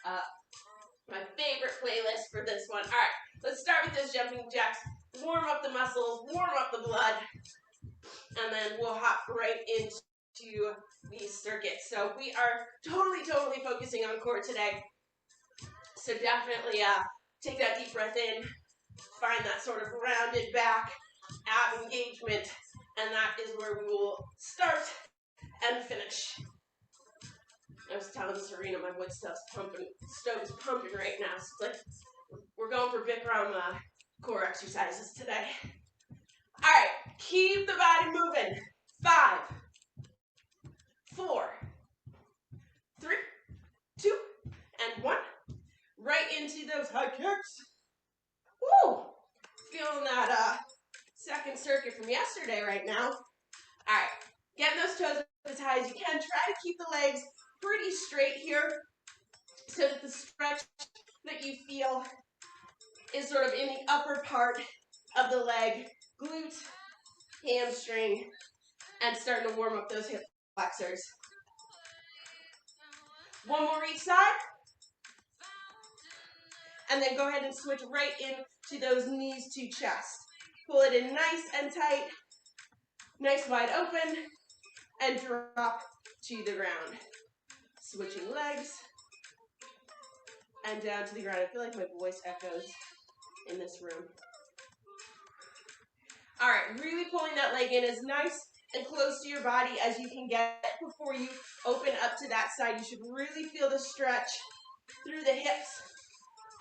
up. My favorite playlist for this one. All right, let's start with those jumping jacks. Warm up the muscles, warm up the blood, and then we'll hop right into these circuits. So we are totally focusing on core today. So definitely take that deep breath in, find that sort of rounded back, ab engagement, and that is where we will start and finish. I was telling Serena my wood stove's pumping right now. So it's like we're going for Bikram core exercises today. All right, keep the body moving. 5, 4, 3, 2, and 1. Right into those high kicks. Woo! Feeling that second circuit from yesterday right now. All right, getting those toes as high as you can. Try to keep the legs pretty straight here so that the stretch that you feel is sort of in the upper part of the leg, glute, hamstring, and starting to warm up those hip flexors. One more each side. And then go ahead and switch right into those knees to chest. Pull it in nice and tight, nice wide open, and drop to the ground. Switching legs, and down to the ground. I feel like my voice echoes in this room. All right, really pulling that leg in as nice and close to your body as you can get before you open up to that side. You should really feel the stretch through the hips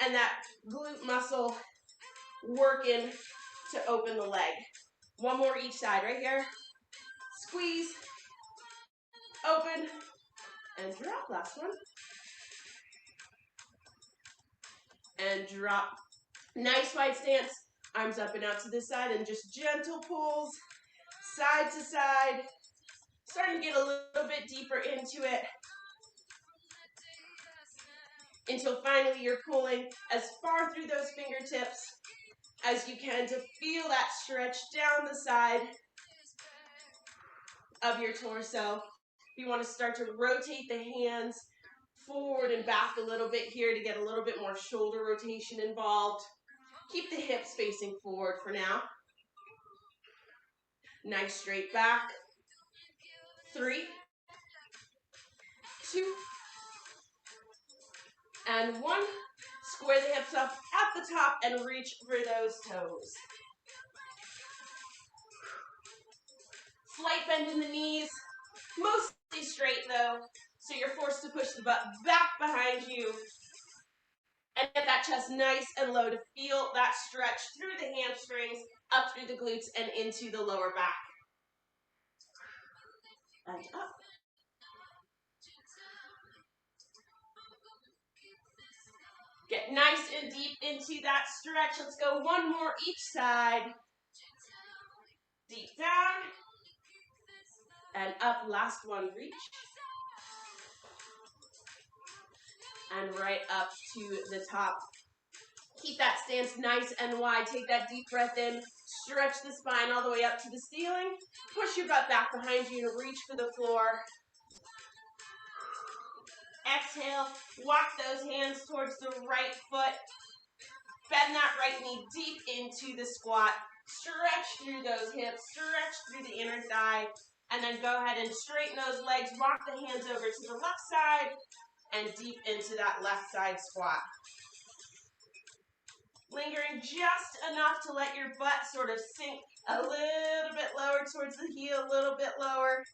and that glute muscle working to open the leg. One more each side right here. Squeeze, open, and drop. Last one. And drop. Nice wide stance. Arms up and out to this side and just gentle pulls side to side. Starting to get a little bit deeper into it until finally you're pulling as far through those fingertips as you can to feel that stretch down the side of your torso. You want to start to rotate the hands forward and back a little bit here to get a little bit more shoulder rotation involved. Keep the hips facing forward for now. Nice straight back. 3, 2, and 1. Square the hips up at the top and reach for those toes. Slight bend in the knees, mostly straight though, so you're forced to push the butt back behind you and get that chest nice and low to feel that stretch through the hamstrings, up through the glutes, and into the lower back. And up. Get nice and deep into that stretch. Let's go one more each side. Deep down. And up, last one, reach. And right up to the top. Keep that stance nice and wide. Take that deep breath in. Stretch the spine all the way up to the ceiling. Push your butt back behind you to reach for the floor. Exhale, walk those hands towards the right foot. Bend that right knee deep into the squat. Stretch through those hips, stretch through the inner thigh, and then go ahead and straighten those legs. Walk the hands over to the left side and deep into that left side squat. Lingering just enough to let your butt sort of sink a little bit lower towards the heel, a little bit lower.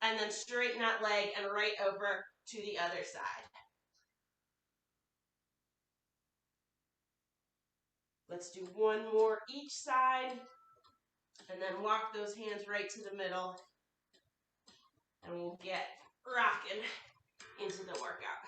And then straighten that leg and right over to the other side. Let's do one more each side. And then walk those hands right to the middle. And we'll get rocking into the workout.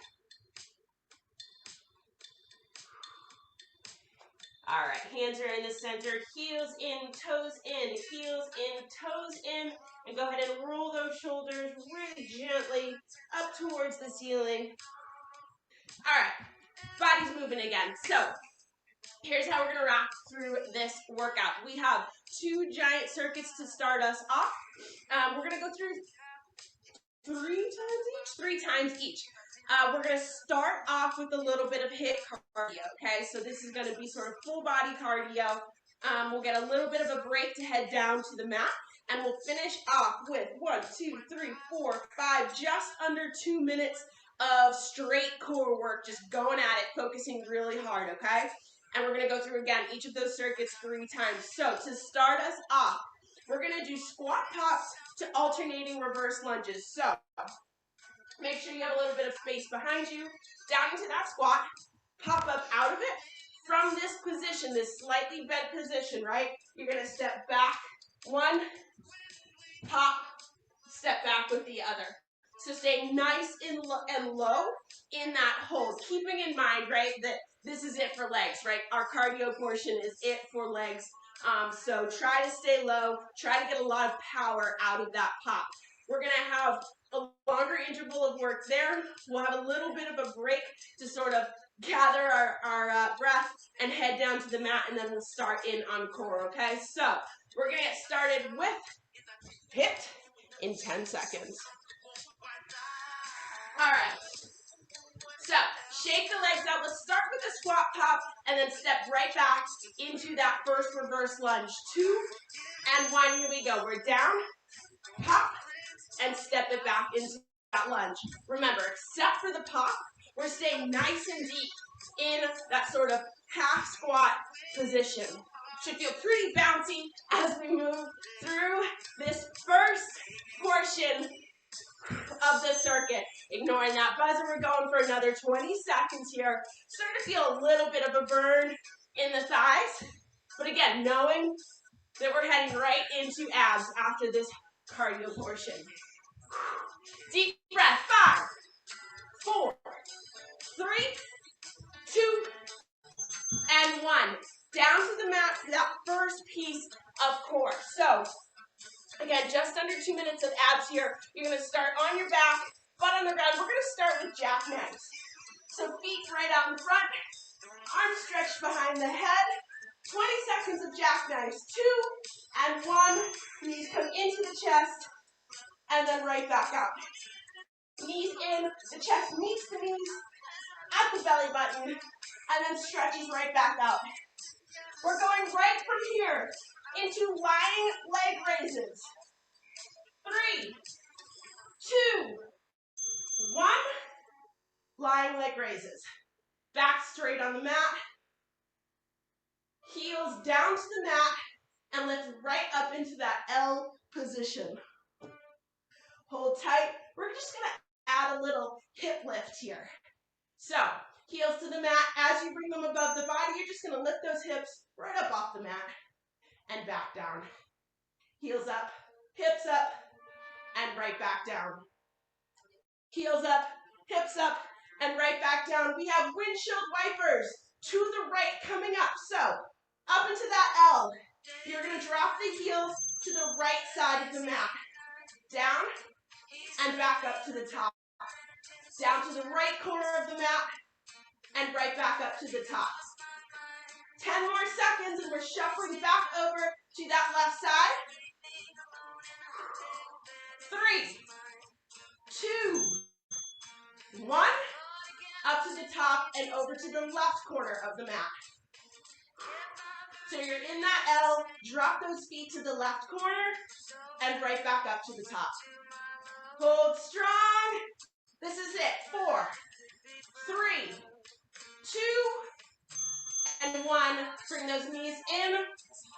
All right, hands are in the center, heels in, toes in, heels in, toes in, and go ahead and roll those shoulders really gently up towards the ceiling. All right, body's moving again. So here's how we're gonna rock through this workout. We have 2 giant circuits to start us off. We're gonna go through 3 times each. We're going to start off with a little bit of HIIT cardio, okay? So this is going to be sort of full body cardio. We'll get a little bit of a break to head down to the mat, and we'll finish off with 1, 2, 3, 4, 5, just under 2 minutes of straight core work, just going at it, focusing really hard, okay? And we're going to go through, again, each of those circuits 3 times. So to start us off, we're going to do squat pops to alternating reverse lunges. So make sure you have a little bit of space behind you, down into that squat, pop up out of it. From this position, this slightly bent position, right? You're going to step back, 1, pop, step back with the other. So stay nice and low in that hold, keeping in mind, right, that this is it for legs, right? Our cardio portion is it for legs. So try to stay low, try to get a lot of power out of that pop. We're going to have a longer interval of work there. We'll have a little bit of a break to sort of gather our breath and head down to the mat, and then we'll start in on core, okay? So we're going to get started with HIIT in 10 seconds. All right. So shake the legs out. Let's start with a squat pop and then step right back into that first reverse lunge. 2 and 1. Here we go. We're down, pop, and step it back into that lunge. Remember, except for the pop, we're staying nice and deep in that sort of half squat position. Should feel pretty bouncy as we move through this first portion of the circuit. Ignoring that buzzer, we're going for another 20 seconds here. Starting to feel a little bit of a burn in the thighs. But again, knowing that we're heading right into abs after this cardio portion. Deep breath. 5, 4, 3, 2, and 1. Down to the mat for that first piece of core. So, again, just under 2 minutes of abs here. You're going to start on your back, butt on the ground. We're going to start with jackknives. So feet right out in front, arms stretched behind the head. 20 seconds of jackknives. 2 and 1. Knees come into the chest and then right back out. Knees in, the chest meets the knees at the belly button and then stretches right back out. We're going right from here into lying leg raises. 3, 2, 1. Lying leg raises. Back straight on the mat. Heels down to the mat and lift right up into that L position. Hold tight. We're just going to add a little hip lift here. So, heels to the mat. As you bring them above the body, you're just going to lift those hips right up off the mat and back down. Heels up, hips up, and right back down. Heels up, hips up, and right back down. We have windshield wipers to the right coming up. So, up into that L. You're going to drop the heels to the right side of the mat. Down and back up to the top. Down to the right corner of the mat and right back up to the top. 10 more seconds and we're shuffling back over to that left side. 3, 2, 1. Up to the top and over to the left corner of the mat. So you're in that L, drop those feet to the left corner and right back up to the top. Hold strong. This is it. 4, 3, 2, and 1. Bring those knees in.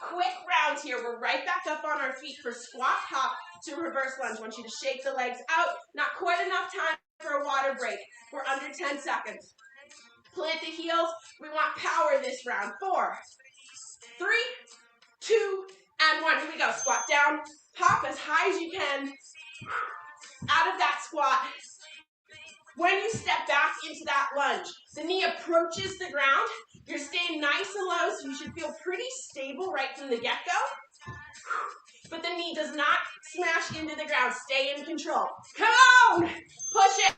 Quick round here. We're right back up on our feet for squat hop to reverse lunge. I want you to shake the legs out. Not quite enough time for a water break. We're under 10 seconds. Plant the heels. We want power this round. 4, 3, 2, and 1. Here we go. Squat down. Pop as high as you can. Out of that squat. When you step back into that lunge, the knee approaches the ground. You're staying nice and low, so you should feel pretty stable right from the get-go. But the knee does not smash into the ground. Stay in control. Come on! Push it.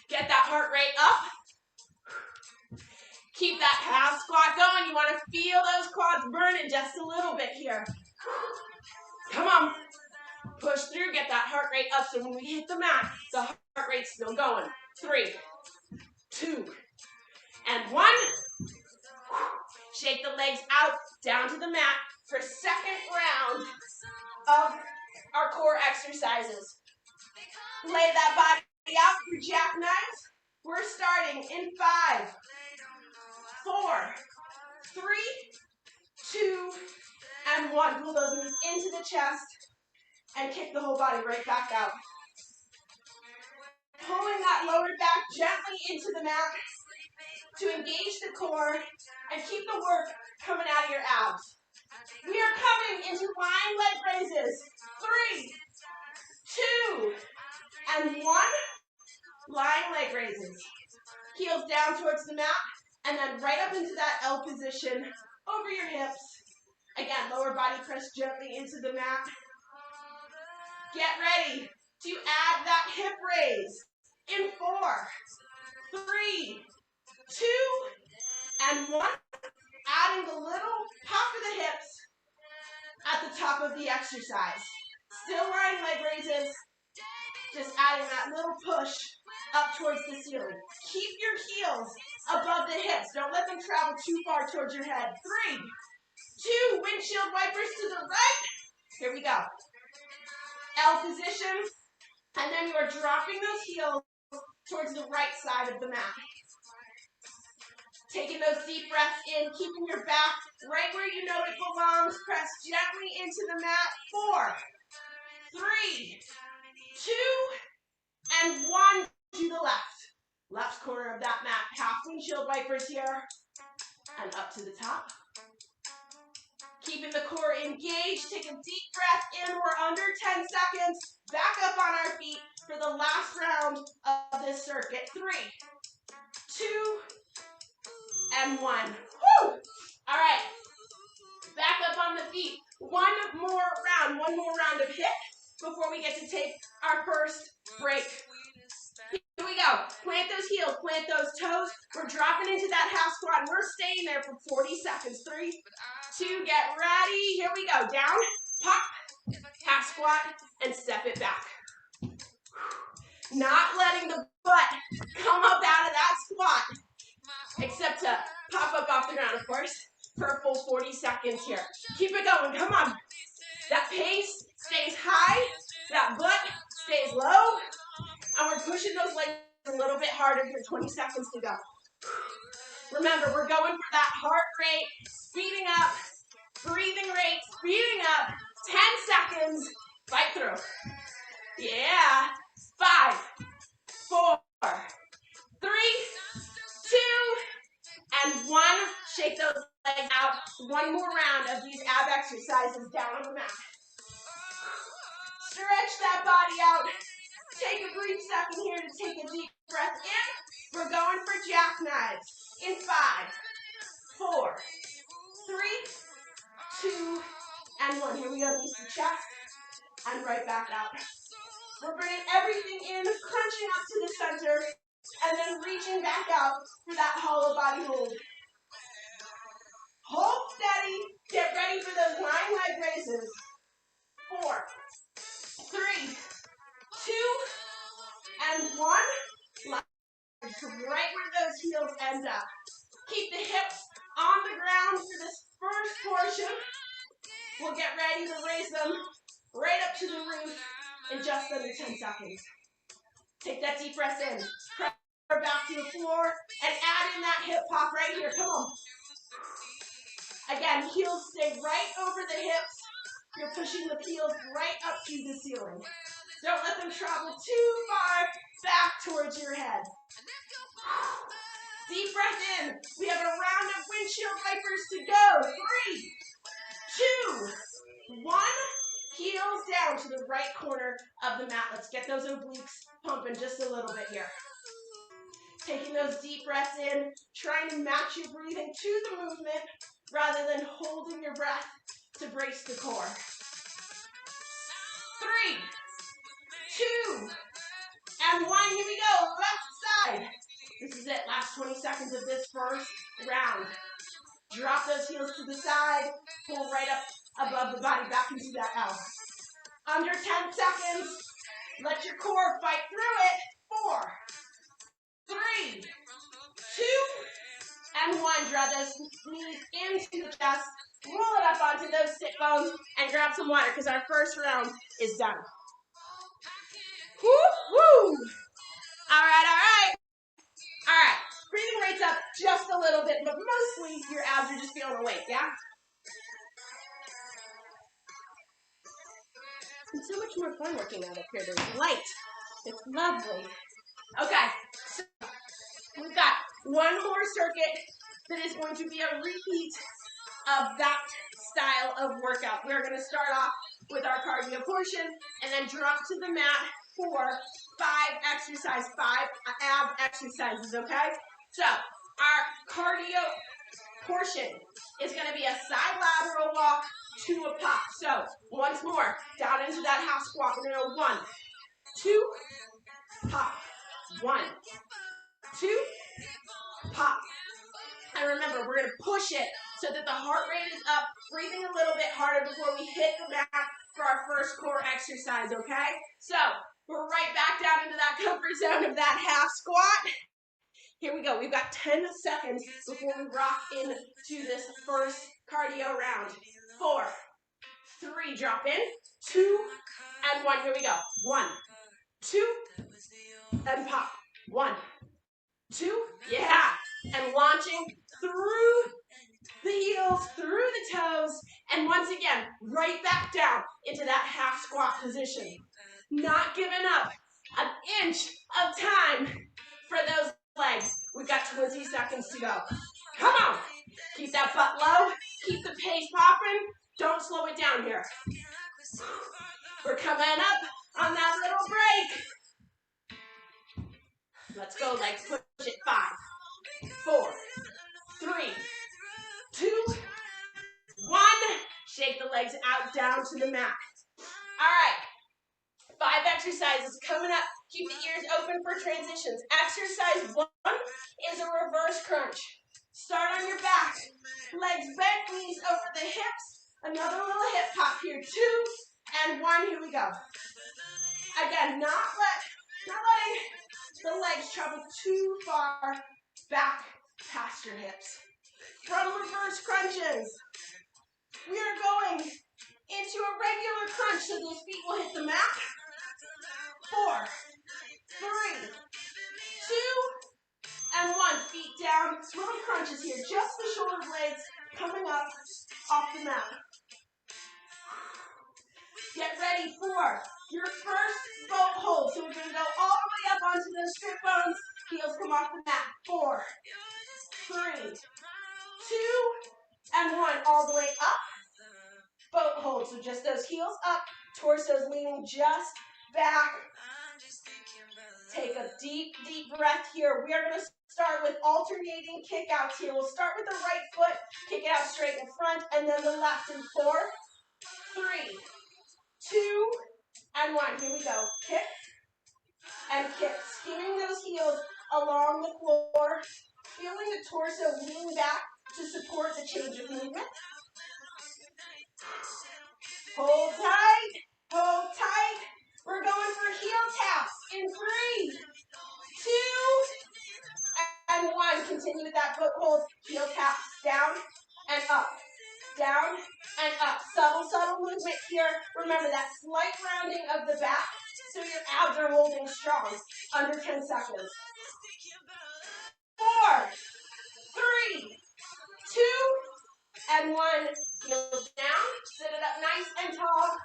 Get that heart rate up. Keep that half squat going. You want to feel those quads burning just a little bit here. Come on. Push through. Get that heart rate up so when we hit the mat, the rate's still going. 3, 2, and 1. Shake the legs out, down to the mat for second round of our core exercises. Lay that body out for jackknives. We're starting in 5, 4, 3, 2, and 1. Pull those knees into the chest and kick the whole body right back out. Pulling that lower back gently into the mat to engage the core and keep the work coming out of your abs. We are coming into lying leg raises. 3, 2, and 1. Lying leg raises. Heels down towards the mat, and then right up into that L position, over your hips. Again, lower body press gently into the mat. Get ready to add that hip raise in 4, 3, 2, and 1. Adding the little pop of the hips at the top of the exercise. Still lying leg raises, just adding that little push up towards the ceiling. Keep your heels above the hips. Don't let them travel too far towards your head. 3, 2, windshield wipers to the right. Here we go. L position, and then you are dropping those heels towards the right side of the mat. Taking those deep breaths in, keeping your back right where you know it belongs. Press gently into the mat. 4, 3, 2, and 1 to the left. Left corner of that mat. Half windshield wipers here. And up to the top. Keeping the core engaged. Take a deep breath in. We're under 10 seconds. Back up on our feet for the last round of this circuit. 3, 2, and 1. Woo! All right. Back up on the feet. One more round of hit before we get to take our first break. Here we go. Plant those heels, plant those toes. We're dropping into that half squat. We're staying there for 40 seconds. 3, 2, get ready. Here we go. Down, pop, half squat, and step it back. Not letting the butt come up out of that squat, except to pop up off the ground, of course, for a full 40 seconds here. Keep it going. Come on. That pace stays high. That butt stays low. And we're pushing those legs a little bit harder here. 20 seconds to go. Remember, we're going for that heart rate, speeding up, breathing rate, speeding up. 10 seconds. Fight through. Yeah. 5, 4, 3, 2, and 1. Shake those legs out. One more round of these ab exercises down on the mat. Stretch that body out. Take a brief second here to take a deep breath in. We're going for jackknives. In 5, 4, 3, 2, and 1. Here we go. Release the chest and right back out. We're bringing everything in, crunching up to the center, and then reaching back out for that hollow body hold. Hold steady. Get ready for those lying leg raises. 4, 3, 2, and 1. Right where those heels end up. Keep the hips on the ground for this first portion. We'll get ready to raise them right up to the roof in just under 10 seconds. Take that deep breath in. Press back to the floor and add in that hip pop right here. Come on. Again, heels stay right over the hips. You're pushing the heels right up to the ceiling. Don't let them travel too far back towards your head. Deep breath in. We have a round of windshield wipers to go. 3, 2, 1. Heels down to the right corner of the mat. Let's get those obliques pumping just a little bit here. Taking those deep breaths in, trying to match your breathing to the movement rather than holding your breath to brace the core. 3, 2, and 1. Here we go. Left side. This is it. Last 20 seconds of this first round. Drop those heels to the side. Pull right up above the body back into that L. Under 10 seconds. Let your core fight through it. draw those knees into the chest, roll it up onto those sit bones, and grab some water because our first round is done. Woo-hoo! All right. All right, breathing rates up just a little bit, but mostly your abs are just feeling awake, yeah? It's so much more fun working out up here. There's light. It's lovely. Okay, so we've got one more circuit that is going to be a repeat of that style of workout. We're going to start off with our cardio portion and then drop to the mat for 5 ab exercises, okay? So our cardio portion is going to be a side lateral walk to a pop. So once more, down into that half squat. We're going to go 1, 2, pop. 1, 2, pop. And remember, we're going to push it so that the heart rate is up, breathing a little bit harder before we hit the mat for our first core exercise, okay? So we're right back down into that comfort zone of that half squat. Here we go. We've got 10 seconds before we rock into this first cardio round. 4, 3, drop in, 2, and 1. Here we go. 1, 2, and pop. 1, 2, yeah. And launching through the heels, through the toes, and once again, right back down into that half squat position. Not giving up an inch of time for those legs. We've got 20 seconds to go. Come on. Keep that butt low. Keep the pace popping. Don't slow it down here. We're coming up on that little break. Let's go, legs. Push it. 5, 4, 3, 2, 1. Shake the legs out down to the mat. All right. 5 exercises coming up. Keep the ears open for transitions. Exercise 1 is a reverse crunch. Start on your back. Legs bent, knees over the hips. Another little hip hop here. 2 and 1. Here we go. Again, not letting the legs travel too far back past your hips. From reverse crunches, we are going into a regular crunch so those feet will hit the mat. 4, 3, 2, and 1. Feet down. Little crunches here. Just the shoulder blades coming up off the mat. Get ready for your first boat hold. So we're going to go all the way up onto those sit bones. Heels come off the mat. 4, 3, 2, and 1. All the way up. Boat hold. So just those heels up. Torso's leaning just back. Take a deep, deep breath here. We are going to start with alternating kickouts here. We'll start with the right foot, kick it out straight in front, and then the left in 4, 3, 2, and 1. Here we go. Kick and kick. Skimming those heels along the floor. Feeling the torso lean back to support the change of movement. Hold tight. Hold tight. We're going for heel taps in 3, 2, and 1. Continue with that foothold. Heel taps down and up. Down and up. Subtle, subtle movement here. Remember that slight rounding of the back so your abs are holding strong. Under 10 seconds. 4, 3, 2, and 1. Heels down. Sit it up nice and tall.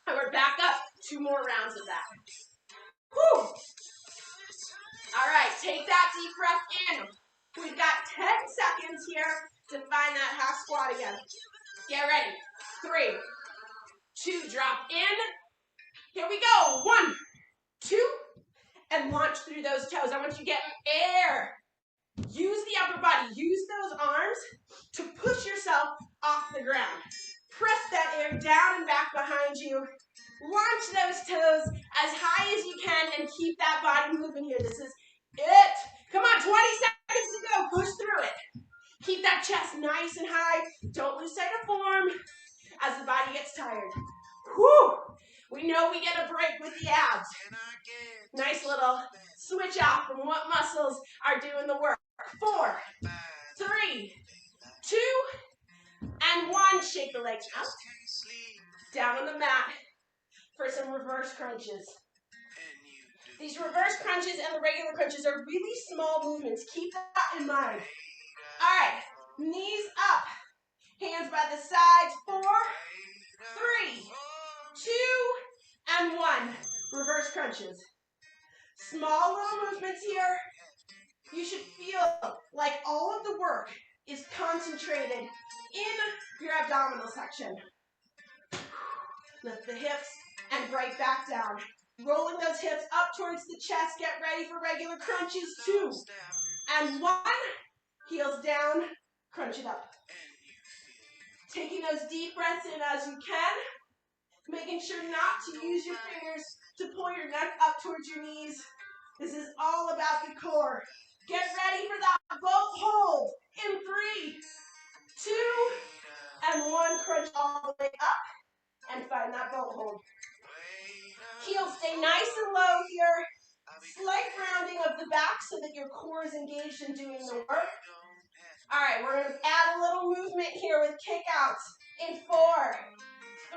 And we're back up. 2 more rounds of that. Whew. All right, take that deep breath in. We've got 10 seconds here to find that half squat again. Get ready. 3, 2, drop in. Here we go. 1, 2, and launch through those toes. I want you to get air. Use the upper body. Use those arms to push yourself off the ground. Press that air down and back behind you. Launch those toes as high as you can and keep that body moving here. This is it. Come on, 20 seconds to go. Push through it. Keep that chest nice and high. Don't lose sight of form as the body gets tired. Whew. We know we get a break with the abs. Nice little switch off from what muscles are doing the work. 4, 3, 2, and 1. Shake the legs out. Down on the mat for some reverse crunches. These reverse crunches and the regular crunches are really small movements. Keep that in mind. All right, knees up, hands by the sides. 4, 3, 2, and 1. Reverse crunches. Small little movements here. You should feel like all of the work is concentrated in your abdominal section. Lift the hips and right back down. Rolling those hips up towards the chest. Get ready for regular crunches. 2 and 1. Heels down. Crunch it up. Taking those deep breaths in as you can. Making sure not to use your fingers to pull your neck up towards your knees. This is all about the core. Get ready for that boat hold in 3, 2, and 1. Crunch all the way up and find that boat hold. Heels stay nice and low here. Slight rounding of the back so that your core is engaged in doing the work. All right, we're going to add a little movement here with kickouts in 4,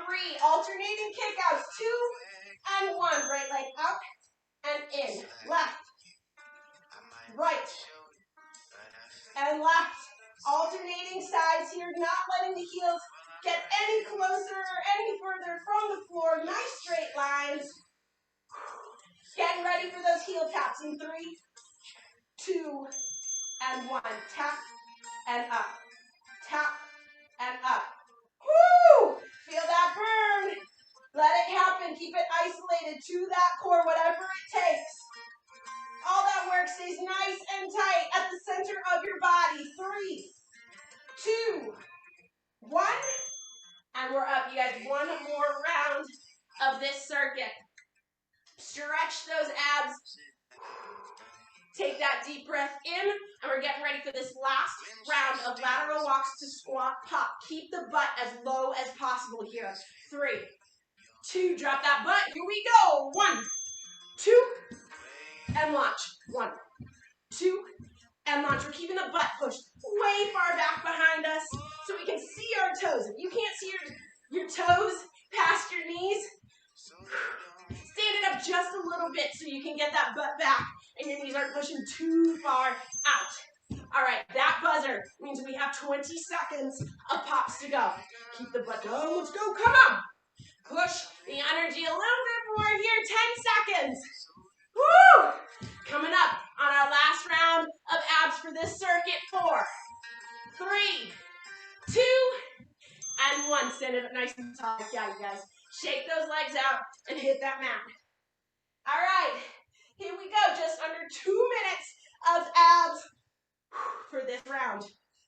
3, alternating kickouts, 2 and 1. Right leg up and in. Left, right, and left. Alternating sides here, not letting the heels get any closer or any further from the floor. Nice straight lines. Getting ready for those heel taps in 3, 2, and 1. Tap and up. Tap and up. Woo! Feel that burn. Let it happen. Keep it isolated to that core, whatever it takes. All that work stays nice and tight at the center of your body. 3, 2, 1. And we're up. You guys, one more round of this circuit. Stretch those abs. Take that deep breath in, and we're getting ready for this last round of lateral walks to squat pop. Keep the butt as low as possible here. 3, 2, drop that butt. Here we go. 1, 2, and launch. 1, 2, and launch. We're keeping the butt pushed way far back behind us so we can see our toes. If you can't see your toes past your knees, stand it up just a little bit so you can get that butt back and your knees aren't pushing too far out. All right, that buzzer means we have 20 seconds of pops to go. Keep the butt down. Let's go. Come on. Push the energy a little bit more here. 10 seconds. Woo! Coming up on our last round of abs for this circuit. 4, 3, 2, and 1. Stand it up nice and tall. Yeah, you guys. Shake those legs out and hit that mat. All right, here we go. Just under 2 minutes of abs for this round.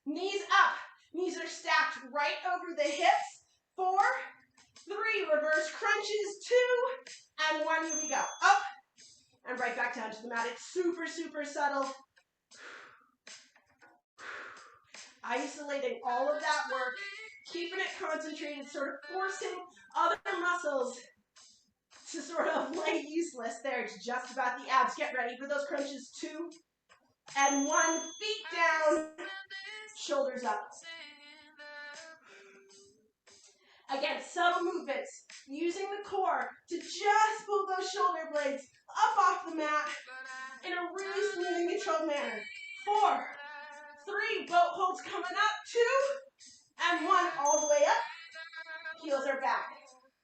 Knees up. Knees are stacked right over the hips. 4, 3, reverse crunches. 2, and 1. Here we go. Up and right back down to the mat. It's super, super subtle. Isolating all of that work. Keeping it concentrated, sort of forcing other muscles to sort of lay useless there. It's just about the abs. Get ready for those crunches. 2 and 1. Feet down, shoulders up. Again, subtle movements. Using the core to just pull those shoulder blades up off the mat in a really smooth and controlled manner. 4, 3, boat holds coming up. 2 and 1, all the way up. Heels are back.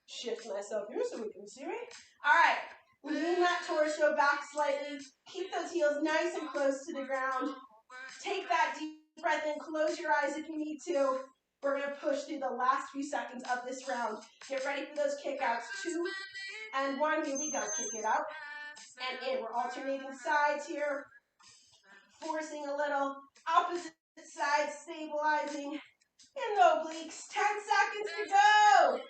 Shift myself here so we can see me. All right, lean that torso back slightly. Keep those heels nice and close to the ground. Take that deep breath in. Close your eyes if you need to. We're going to push through the last few seconds of this round. Get ready for those kickouts. 2 and 1. Here we go. Kick it out and in. We're alternating sides here. Forcing a little. Opposite side, stabilizing. In the obliques. 10 seconds to go.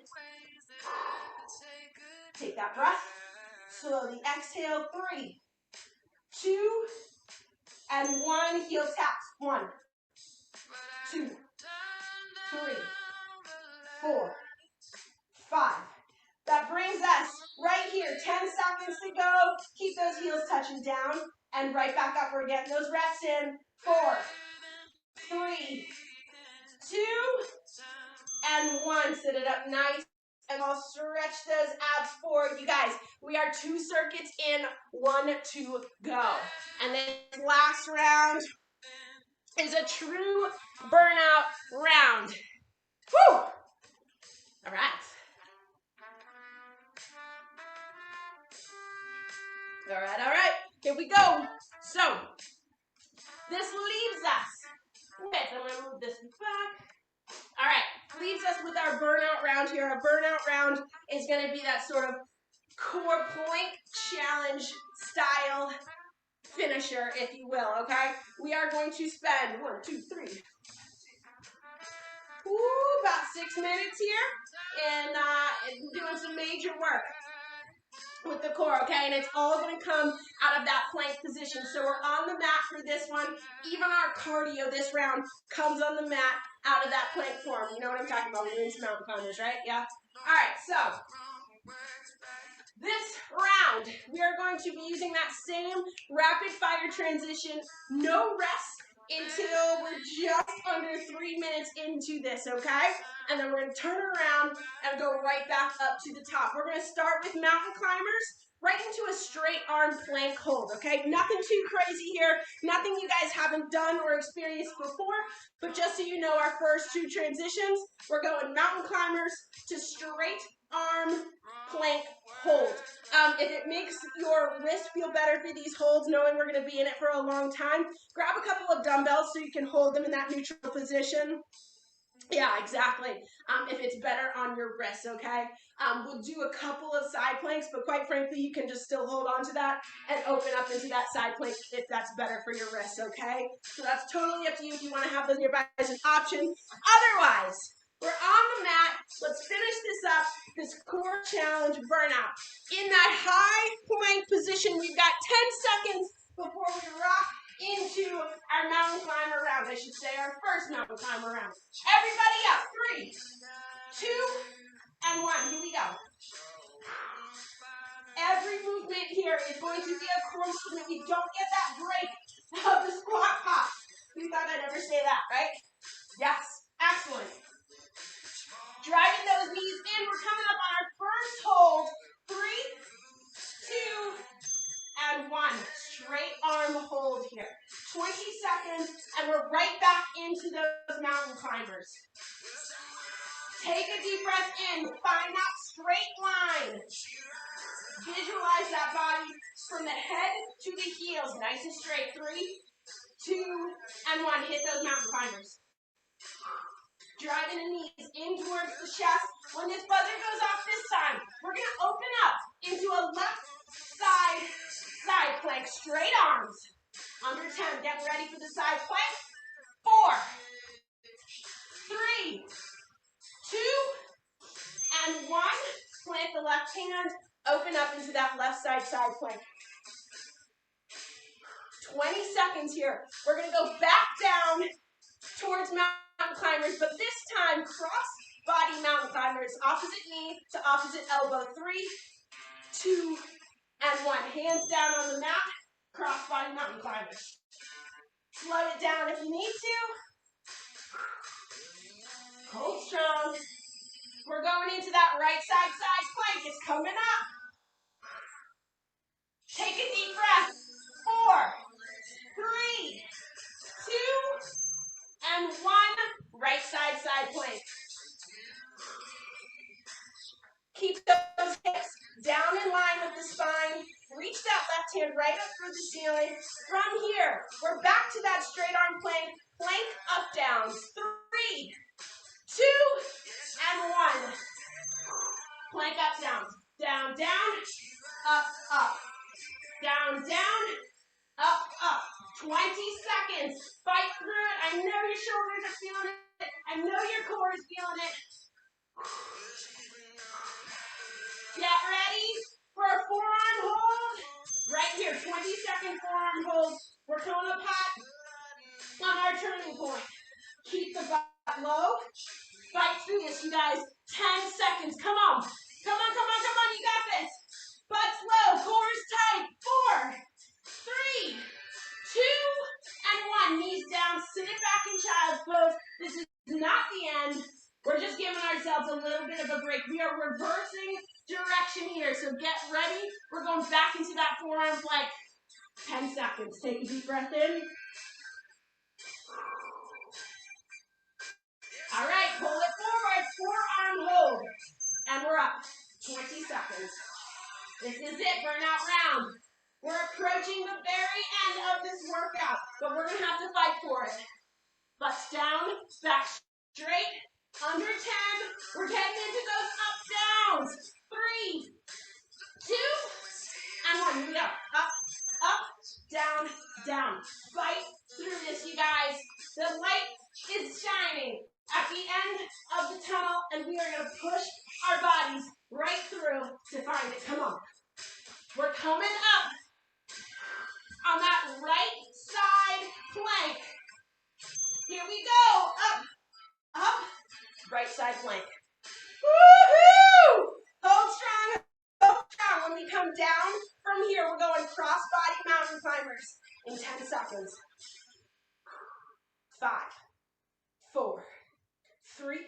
Take that breath. Slowly exhale. 3, 2, and 1. Heel taps. 1, 2, 3, 4, 5. That brings us right here. 10 seconds to go. Keep those heels touching down and right back up. We're getting those reps in. 4, 3, 2, and 1. Sit it up nice. And I'll stretch those abs forward. You guys, we are 2 circuits in, 1 to go. And then last round is a true burnout round. Woo! All right. All right, all right. Here we go. So, this leaves us with, I'm going to move this back. All right, leaves us with our burnout round here. Our burnout round is going to be that sort of core plank challenge style finisher, if you will, okay? We are going to spend 1, 2, 3, about 6 minutes here and doing some major work with the core, okay? And it's all going to come out of that plank position. So we're on the mat for this one. Even our cardio this round comes on the mat out of that plank form. You know what I'm talking about? We're doing some mountain climbers, right? Yeah? All right, so this round, we are going to be using that same rapid fire transition, no rest until we're just under 3 minutes into this, okay? And then we're going to turn around and go right back up to the top. We're going to start with mountain climbers, right into a straight arm plank hold, okay? Nothing too crazy here, nothing you guys haven't done or experienced before, but just so you know, our first 2 transitions, we're going mountain climbers to straight arm plank hold. If it makes your wrist feel better for these holds, knowing we're going to be in it for a long time, grab a couple of dumbbells so you can hold them in that neutral position. Yeah, exactly. If it's better on your wrists, okay? We'll do a couple of side planks, but quite frankly, you can just still hold on to that and open up into that side plank if that's better for your wrists, okay? So that's totally up to you if you want to have those nearby as an option. Otherwise, we're on the mat. Let's finish this up, this core challenge burnout. In that high plank position, we've got 10 seconds before we rock into our mountain climber round. I should say our first mountain climber round. Everybody up. 3, 2, and 1. Here we go. Every movement here is going to be a core movement. We don't get that break of the squat pop. You thought I'd ever say that, right? Yes. Excellent. Driving those knees in. We're coming up on our first hold. 3, 2, and 1. Straight arm hold here. 20 seconds, and we're right back into those mountain climbers. Take a deep breath in. Find that straight line. Visualize that body from the head to the heels. Nice and straight. 3, 2, and 1. Hit those mountain climbers. Driving the knees in towards the chest. When this buzzer goes off this time, we're going to open up into a left side plank. Straight arms. Under 10. Get ready for the side plank. 4, 3, 2, and 1. Plant the left hand. Open up into that left side plank. 20 seconds here. We're going to go back down towards mountain climbers, but this time cross body mountain climbers. Opposite knee to opposite elbow. 3, 2, and 1. Hands down on the mat. Cross body mountain climbers. Slow it down if you need to. Hold strong. We're going into that right side plank. It's coming up. Take a deep breath. 4, 3, 2, and 1. Right side plank. Keep those hips down in line with the spine. Reach that left hand right up through the ceiling. From here, we're back to that straight arm plank. Plank up, down. 3, 2, and 1. Plank up, down. Down, down. Up, up. Down, down. Up, up. 20 seconds. Fight through it. I know your shoulders are feeling it. I know your core is feeling it. Get ready for a forearm hold. Right here, 20-second forearm hold. We're coming up hot on our turning point. Keep the butt low. Fight through this, you guys. 10 seconds. Come on. Come on, come on, come on. You got this. Butt's low. Core is tight. 4, 3, 2, and 1. Knees down. Sit it back back in child's pose. This is not the end. We're just giving ourselves a little bit of a break. We are reversing direction here, so get ready. We're going back into that forearm plank. 10 seconds. Take a deep breath in. All right, pull it forward, forearm hold. And we're up. 20 seconds. This is it, burnout round. We're approaching the very end of this workout, but we're going to have to fight for it. Butts down, back straight, under 10. We're getting into those up downs. 3, 2, and 1. Here we go. Up, up, down, down. Fight through this, you guys. The light is shining at the end of the tunnel, and we are going to push our bodies right through to find it. Come on. We're coming up on that right side plank. Here we go. Up, up, right side plank. Woohoo! Hold strong, hold strong. When we come down from here, we're going cross-body mountain climbers in 10 seconds. 5, 4, 3,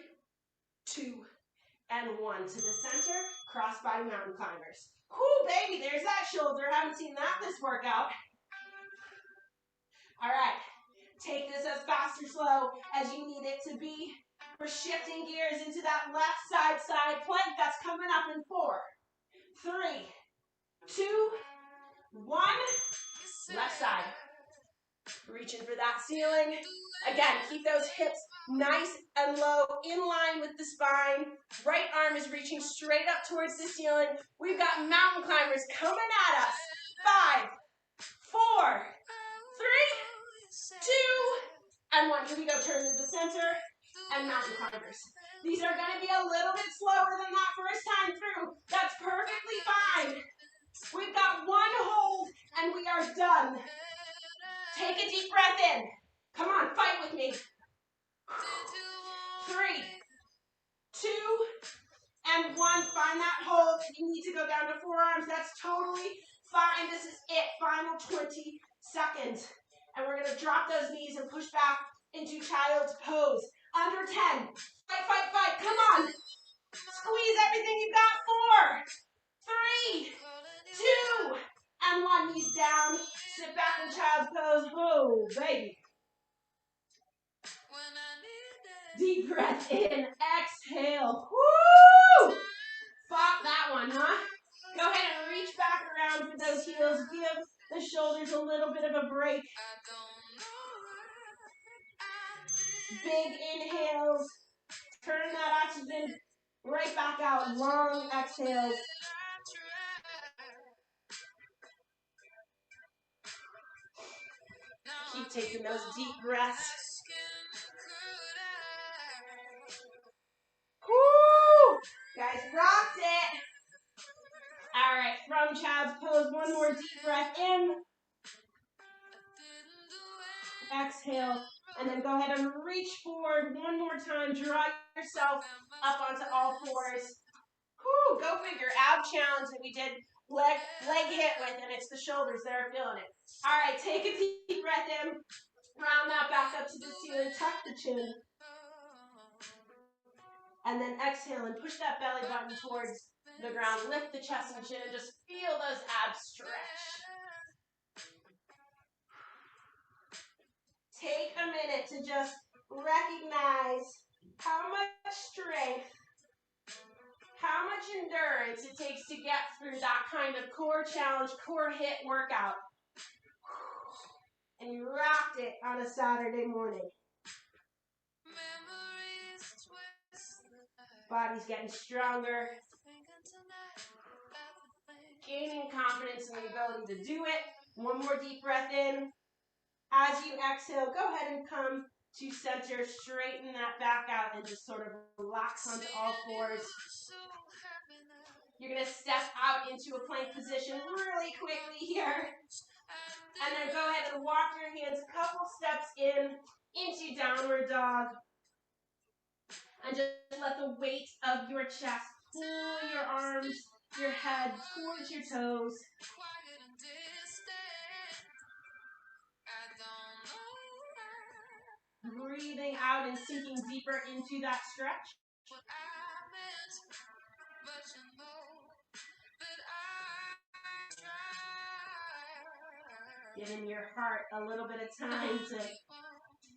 2, and 1. To the center, cross-body mountain climbers. Whoo, baby, there's that shoulder. Haven't seen that this workout. All right, take this as fast or slow as you need it to be. We're shifting gears into that left side plank that's coming up in 4, 3, 2, 1. Left side. Reaching for that ceiling. Again, keep those hips nice and low, in line with the spine. Right arm is reaching straight up towards the ceiling. We've got mountain climbers coming at us. 5, 4, 3, 2, and 1. Here we go. Turn to the center and mountain climbers. These are going to be a little bit slower than that first time through. That's perfectly fine. We've got 1 hold and we are done. Take a deep breath in. Come on, fight with me. 3, 2, and 1. Find that hold. If you need to go down to forearms, that's totally fine. This is it. Final 20 seconds. And we're going to drop those knees and push back into child's pose. Under 10. Fight, fight, fight. Come on. Squeeze everything you've got. 4, 3, 2, and 1. Knees down. Sit back in child's pose. Oh, baby. Deep breath in. Exhale. Woo! Fought that one, huh? Go ahead and reach back around for those heels. Give the shoulders a little bit of a break. Big inhales. Turn that oxygen right back out. Long exhales. Keep taking those deep breaths. Woo! Guys, rocked it. All right, from child's pose, 1 more deep breath in. Exhale, and then go ahead and reach forward 1 more time. Draw yourself up onto all 4s. Woo, go figure. Ab challenge that we did leg hit with, and it's the shoulders that are feeling it. All right, take a deep breath in. Round that back up to the ceiling. Tuck the chin. And then exhale and push that belly button towards the ground. Lift the chest and chin and just feel those abs stretch. Take a minute to just recognize how much strength, how much endurance it takes to get through that kind of core challenge, core hit workout. And you rocked it on a Saturday morning. Body's getting stronger. Gaining confidence in the ability to do it. 1 more deep breath in. As you exhale, go ahead and come to center. Straighten that back out and just sort of relax onto all 4s. You're going to step out into a plank position really quickly here. And then go ahead and walk your hands a couple steps into downward dog. And just let the weight of your chest pull your arms, your head towards your toes. Breathing out and sinking deeper into that stretch. Giving your heart a little bit of time to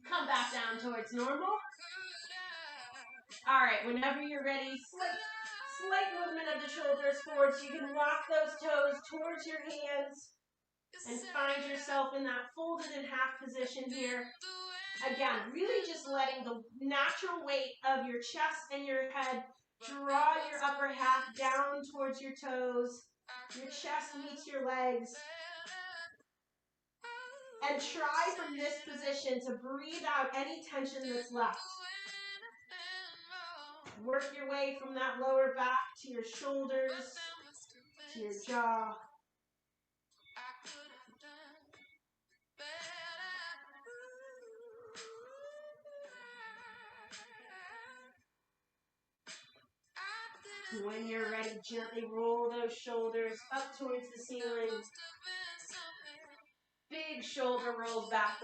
come back down towards normal. All right, whenever you're ready, slight movement of the shoulders forward so you can walk those toes towards your hands and find yourself in that folded in half position here. Again, really just letting the natural weight of your chest and your head draw your upper half down towards your toes. Your chest meets your legs. And try from this position to breathe out any tension that's left. Work your way from that lower back to your shoulders, to your jaw. When you're ready, gently roll those shoulders up towards the ceiling. Big shoulder rolls back